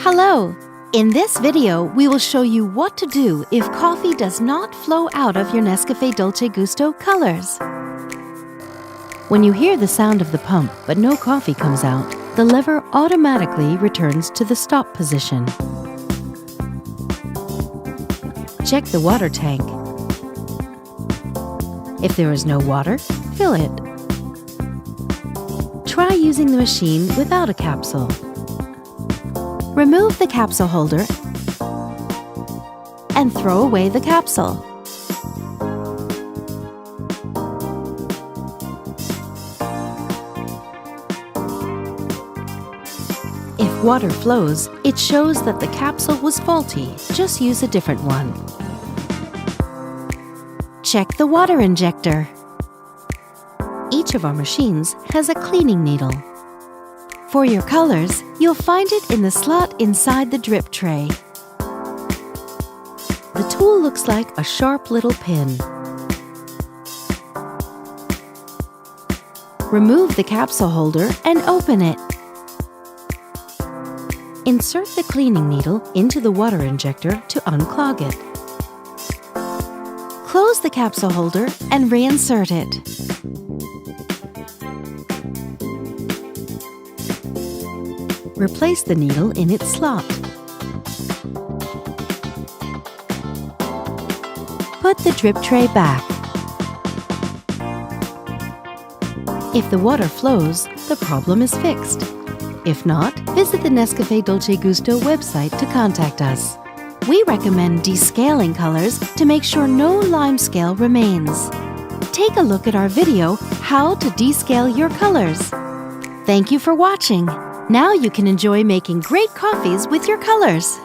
Hello! In this video, we will show you what to do if coffee does not flow out of your NESCAFÉ Dolce Gusto Colors. When you hear the sound of the pump but no coffee comes out, the lever automatically returns to the stop position. Check the water tank. If there is no water, fill it. Try using the machine without a capsule. Remove the capsule holder and throw away the capsule. If water flows, it shows that the capsule was faulty. Just use a different one. Check the water injector. Each of our machines has a cleaning needle. For your colors, you'll find it in the slot inside the drip tray. The tool looks like a sharp little pin. Remove the capsule holder and open it. Insert the cleaning needle into the water injector to unclog it. Close the capsule holder and reinsert it. Replace the needle in its slot. Put the drip tray back. If the water flows, the problem is fixed. If not, visit the NESCAFÉ Dolce Gusto website to contact us. We recommend descaling colors to make sure no lime scale remains. Take a look at our video, How to Descale Your Colors. Thank you for watching. Now you can enjoy making great coffees with your colors.